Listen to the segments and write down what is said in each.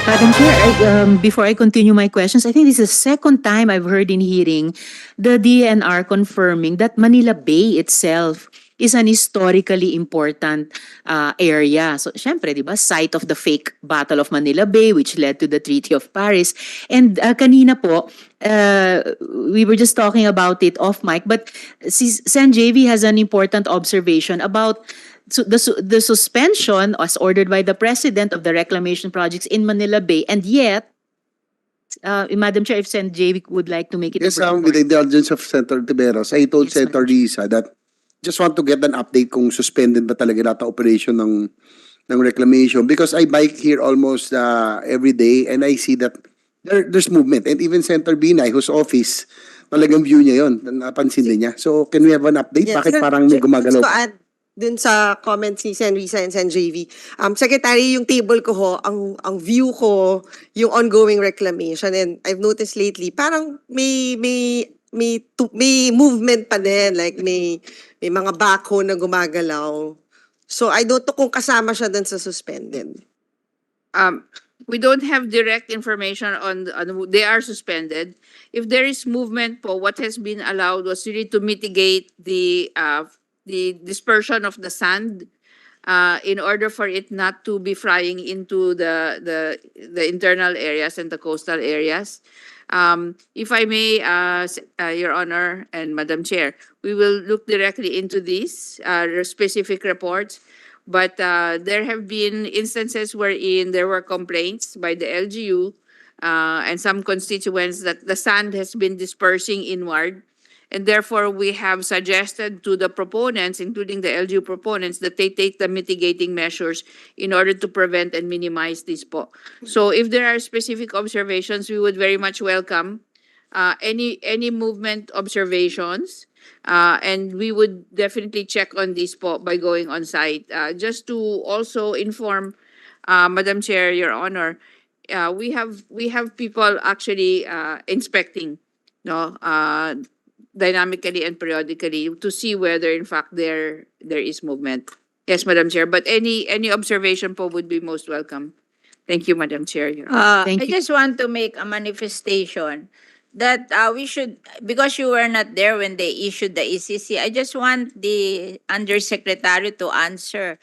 Madam Chair, before I continue my questions, I think this is the second time I've heard in hearing the DNR confirming that Manila Bay itself is an historically important area. So, syempre, di ba, site of the fake Battle of Manila Bay, which led to the Treaty of Paris. And kanina po, we were just talking about it off mic, but si Sen JV has an important observation about the suspension as ordered by the President of the Reclamation Projects in Manila Bay, and yet, Madam Chair, if Sen JV would like to make it Yes, a with the indulgence of Senator Tiberos, I told Yes, Senator Madam Risa that just want to get an update kung suspended ba talaga lahat ng operation ng reclamation, because I bike here almost every day and I see that there's movement, and even Senator Binay, whose office, talagang view niya yon, napansin din niya. So can we have an update? Yes. Bakit parang may gumagalaw? Just to add dun sa comment si Sen Risa and Sen JV, Secretary, yung table ko ho, ang view ko, yung ongoing reclamation, and I've noticed lately, parang may movement pa din, like may mga backhoe na gumagalaw. So I don't know kung kasama siya dun sa suspended. We don't have direct information on they are suspended. If there is movement po, what has been allowed was really to mitigate the dispersion of the sand in order for it not to be flying into the internal areas and the coastal areas. If I may, Your Honor and Madam Chair, we will look directly into these specific reports. But there have been instances wherein there were complaints by the LGU and some constituents that the sand has been dispersing inward. And therefore, we have suggested to the proponents, including the LGU proponents, that they take the mitigating measures in order to prevent and minimize this po. So if there are specific observations, we would very much welcome any movement observations. And we would definitely check on this po by going on site. Just to also inform, Madam Chair, Your Honor, we have people actually inspecting, no, dynamically and periodically to see whether in fact there is movement. Yes, Madam Chair, but any observation po would be most welcome. Thank you, Madam Chair. Thank I you. just want to make a manifestation that we should, because you were not there when they issued the ECC, I just want the Undersecretary to answer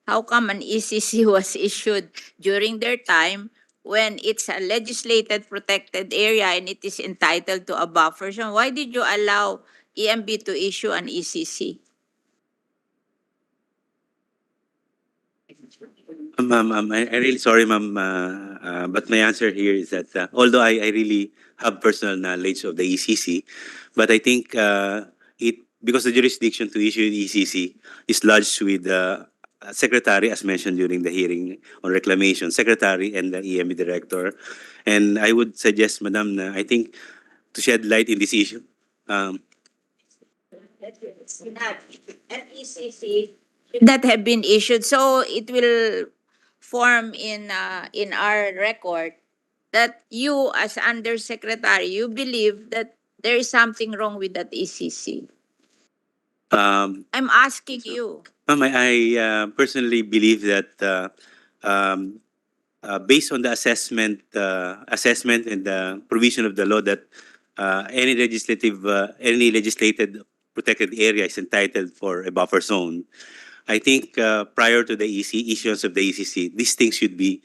how come an ECC was issued during their time when it's a legislated protected area and it is entitled to a buffer zone. Why did you allow EMB to issue an ECC? Ma'am, I'm really sorry, ma'am, but my answer here is that although I really have personal knowledge of the ECC, but I think because the jurisdiction to issue the ECC is lodged with the Secretary, as mentioned during the hearing on reclamation, Secretary and the EMB Director. And I would suggest, Madam, I think to shed light in this issue, An ECC that have been issued, so it will form in our record that you as Undersecretary, you believe that there is something wrong with that ECC. I'm asking you. Ma'am, I personally believe that based on the assessment and the provision of the law that any legislated protected area is entitled for a buffer zone, I think prior to the issuance of the ECC, these things should be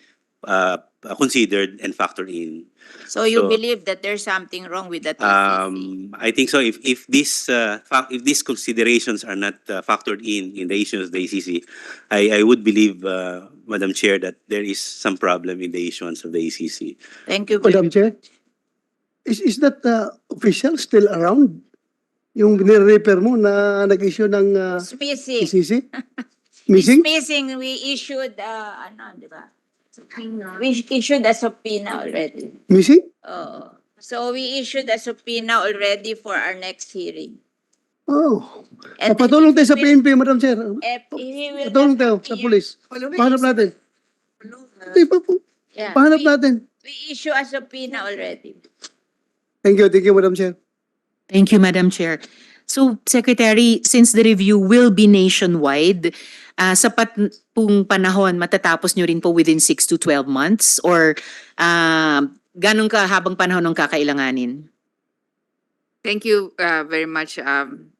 considered and factored in. So you So, believe that there's something wrong with that ECC? I think so. If these considerations are not factored in the issuance of the ECC, I would believe, Madam Chair, that there is some problem in the issuance of the ECC. Thank you. Madam Chair, is that official still around? Yung nire-refer mo na nag-issue ng It's missing. ECC? Missing? It's missing. We issued, ano, di ba? We issued a subpoena already. Missing? So we issued a subpoena already for our next hearing. Oh. And Patulong tayo sa then PNP, Madam Chair. he will Patulong not tayo sa appear. police. Pahanap natin. Hindi pa po. Yeah. Pahanap natin. We issue a subpoena already. Thank you, Madam Chair. Thank you, Madam Chair. So, Secretary, since the review will be nationwide, sapat pong panahon matatapos nyo rin po within 6 to 12 months? Or ganun kahabang panahon ang kakailanganin? Thank you very much,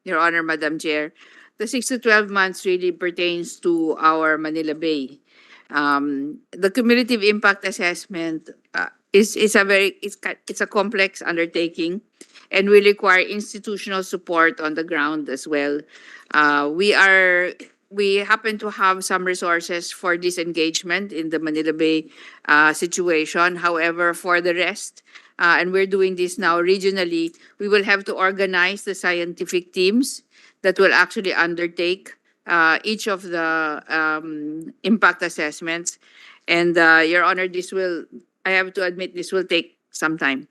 Your Honor, Madam Chair. The 6 to 12 months really pertains to our Manila Bay. The cumulative impact assessment is a it's a complex undertaking and will require institutional support on the ground as well. We happen to have some resources for this engagement in the Manila Bay situation. However, for the rest, and we're doing this now regionally, we will have to organize the scientific teams that will actually undertake each of the impact assessments. And Your Honor, I have to admit, this will take some time.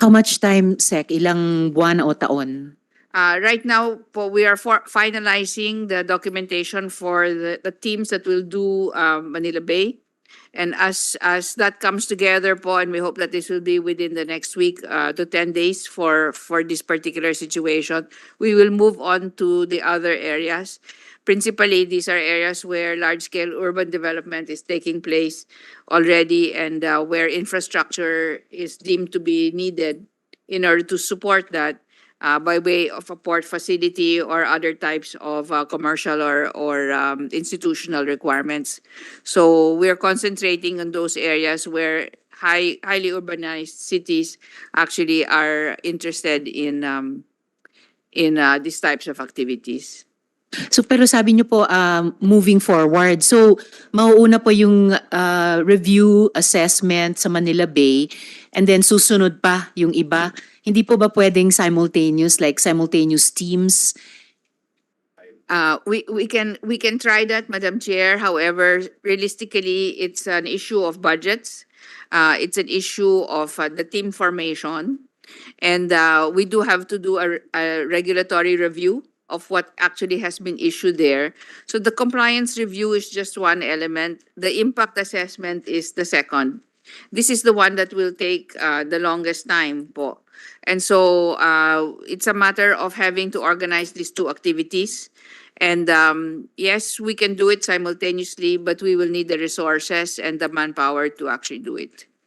How much time, Sec? Ilang buwan o taon? Right now, we are finalizing the documentation for the teams that will do Manila Bay. And as that comes together po, and we hope that this will be within the next week to 10 days for this particular situation, we will move on to the other areas. Principally, these are areas where large-scale urban development is taking place already and where infrastructure is deemed to be needed in order to support that by way of a port facility or other types of commercial or institutional requirements. So we're concentrating on those areas where highly urbanized cities actually are interested in these types of activities. So pero sabi niyo po moving forward. So mauuna po yung review assessment sa Manila Bay and then susunod pa yung iba. Hindi po ba pwedeng simultaneous teams? We can try that, Madam Chair. However, realistically, it's an issue of budgets. It's an issue of the team formation, and we do have to do a regulatory review of what actually has been issued there. So the compliance review is just one element. The impact assessment is the second. This is the one that will take the longest time po. And so it's a matter of having to organize these two activities. And yes, we can do it simultaneously, but we will need the resources and the manpower to actually do it.